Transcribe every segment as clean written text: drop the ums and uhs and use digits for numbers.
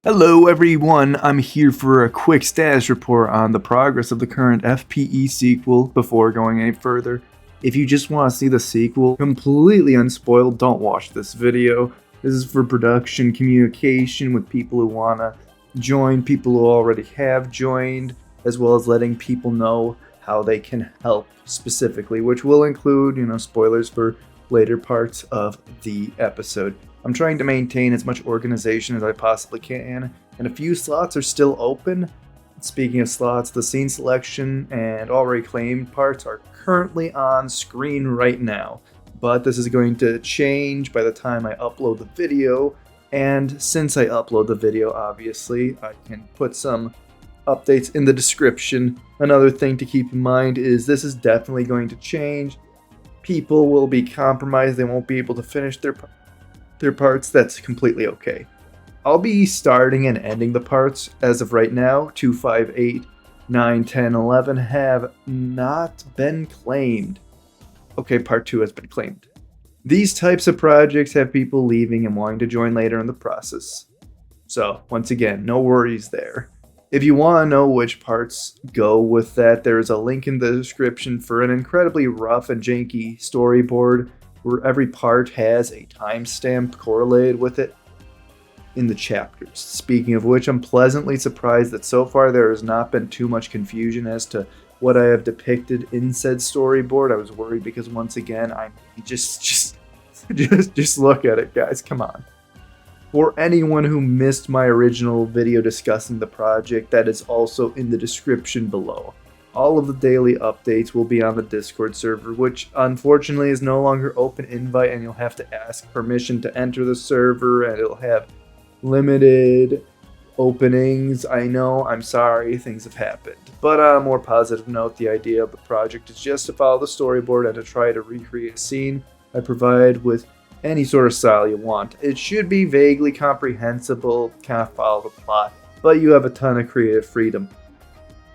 Hello everyone, I'm here for a quick status report on the progress of the current FPE sequel before going any further. If you just want to see the sequel completely unspoiled, don't watch this video. This is for production communication with people who want to join, people who already have joined, as well as letting people know how they can help specifically, which will include, spoilers for later parts of the episode. I'm trying to maintain as much organization as I possibly can, and a few slots are still open. Speaking of slots, the scene selection and already claimed parts are currently on screen right now, but this is going to change by the time I upload the video, and since I upload the video, obviously, I can put some updates in the description. Another thing to keep in mind is this is definitely going to change. People will be compromised, they won't be able to finish their parts. That's completely okay. I'll be starting and ending the parts as of right now. 2, 5, 8, 9, 10, 11 have not been claimed. Okay, part 2 has been claimed. These types of projects have people leaving and wanting to join later in the process. So, once again, no worries there. If you want to know which parts go with that, there is a link in the description for an incredibly rough and janky storyboard where every part has a timestamp correlated with it in the chapters. Speaking of which, I'm pleasantly surprised that so far there has not been too much confusion as to what I have depicted in said storyboard. I was worried because once again, just look at it, guys. Come on. For anyone who missed my original video discussing the project, that is also in the description below. All of the daily updates will be on the Discord server, which unfortunately is no longer open invite, and you'll have to ask permission to enter the server, and it'll have limited openings. I know, I'm sorry, things have happened. But on a more positive note, the idea of the project is just to follow the storyboard and to try to recreate a scene I provide with any sort of style you want. It should be vaguely comprehensible, kind of follow the plot, but you have a ton of creative freedom.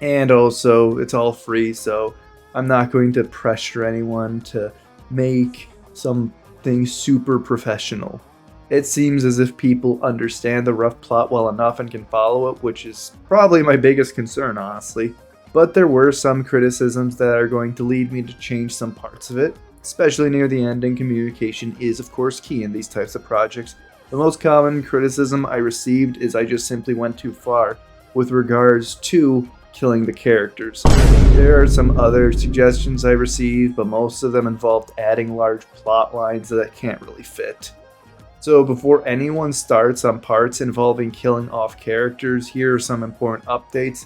And also, it's all free, so I'm not going to pressure anyone to make something super professional. It seems as if people understand the rough plot well enough and can follow it, which is probably my biggest concern, honestly. But there were some criticisms that are going to lead me to change some parts of it, especially near the end, and communication is, of course, key in these types of projects. The most common criticism I received is I just simply went too far with regards to killing the characters. There are some other suggestions I received, but most of them involved adding large plot lines that can't really fit. So before anyone starts on parts involving killing off characters, here are some important updates.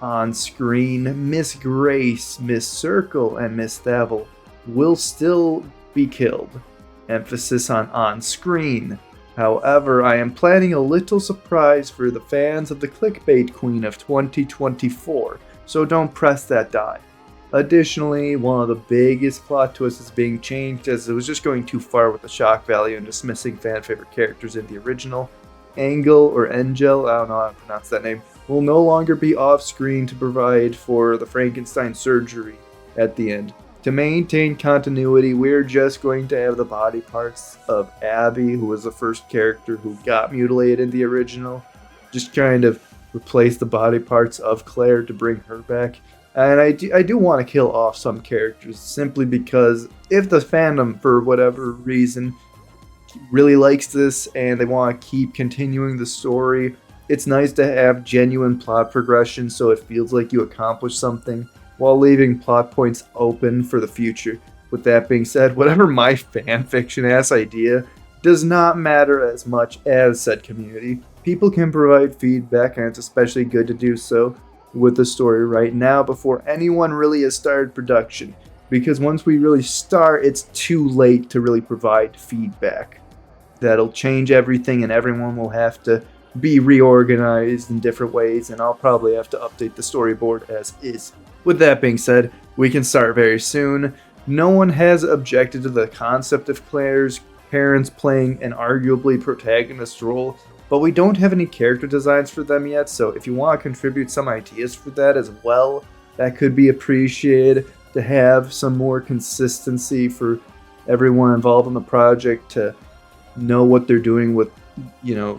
On screen, Miss Grace, Miss Circle, and Miss Thavel will still be killed. Emphasis on screen. However, I am planning a little surprise for the fans of the Clickbait Queen of 2024, so don't press that die. Additionally, one of the biggest plot twists is being changed as it was just going too far with the shock value and dismissing fan favorite characters in the original. Angel or Angel, I don't know how to pronounce that name, will no longer be off screen to provide for the Frankenstein surgery at the end. To maintain continuity, we're just going to have the body parts of Abby, who was the first character who got mutilated in the original. Just kind of replace the body parts of Claire to bring her back. And I do want to kill off some characters simply because if the fandom, for whatever reason, really likes this and they want to keep continuing the story, it's nice to have genuine plot progression so it feels like you accomplished something, while leaving plot points open for the future. With that being said, whatever my fanfiction-ass idea does not matter as much as said community. People can provide feedback, and it's especially good to do so with the story right now before anyone really has started production. Because once we really start, it's too late to really provide feedback. That'll change everything, and everyone will have to be reorganized in different ways, and I'll probably have to update the storyboard as is. With that being said, we can start very soon. No one has objected to the concept of Claire's parents playing an arguably protagonist role, but we don't have any character designs for them yet, so if you want to contribute some ideas for that as well, that could be appreciated, to have some more consistency for everyone involved in the project to know what they're doing with,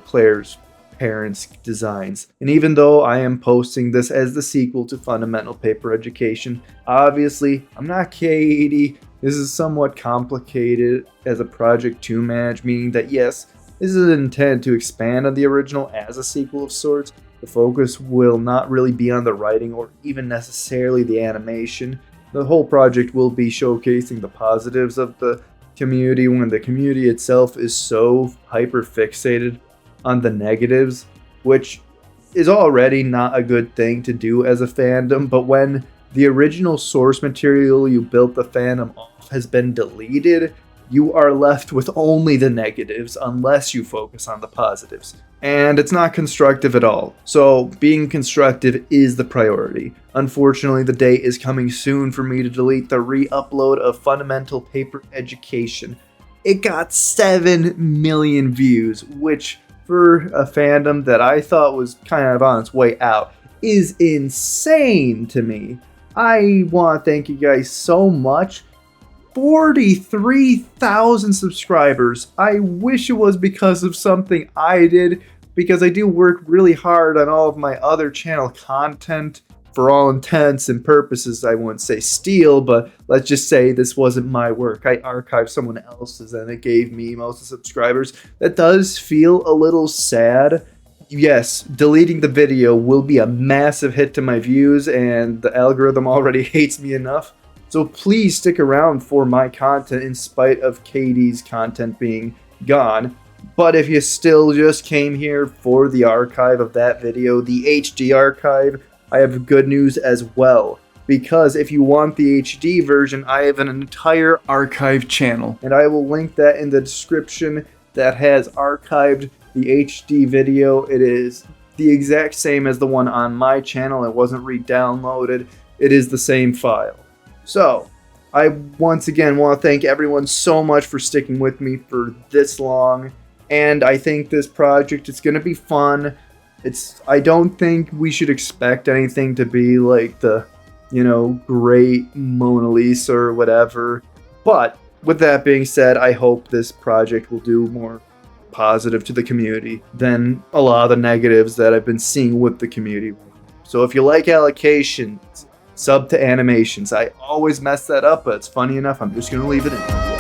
Claire's parents' designs. And even though I am posting this as the sequel to Fundamental Paper Education, obviously I'm not Katie. This is somewhat complicated as a project to manage, meaning that yes, this is intended to expand on the original as a sequel of sorts. The focus will not really be on the writing or even necessarily the animation. The whole project will be showcasing the positives of the community when the community itself is so hyper fixated on the negatives, which is already not a good thing to do as a fandom. But when the original source material you built the fandom off has been deleted, you are left with only the negatives unless you focus on the positives. And it's not constructive at all. So being constructive is the priority. Unfortunately, the day is coming soon for me to delete the re-upload of Fundamental Paper Education. It got 7 million views, which for a fandom that I thought was kind of on its way out is insane to me. I want to thank you guys so much. 43,000 subscribers. I wish it was because of something I did, because I do work really hard on all of my other channel content. For all intents and purposes, I wouldn't say steal, but let's just say this wasn't my work. I archived someone else's and it gave me most of the subscribers. That does feel a little sad. Yes, deleting the video will be a massive hit to my views, and the algorithm already hates me enough. So please stick around for my content in spite of Katie's content being gone. But if you still just came here for the archive of that video, the HD archive, I have good news as well. Because if you want the HD version, I have an entire archive channel. And I will link that in the description that has archived the HD video. It is the exact same as the one on my channel. It wasn't re-downloaded. It is the same file. So, I once again want to thank everyone so much for sticking with me for this long, and I think this project is going to be fun. I don't think we should expect anything to be like the, great Mona Lisa or whatever, but with that being said, I hope this project will do more positive to the community than a lot of the negatives that I've been seeing with the community. So if you like allocations, sub to animations. I always mess that up, but it's funny enough. I'm just going to leave it in.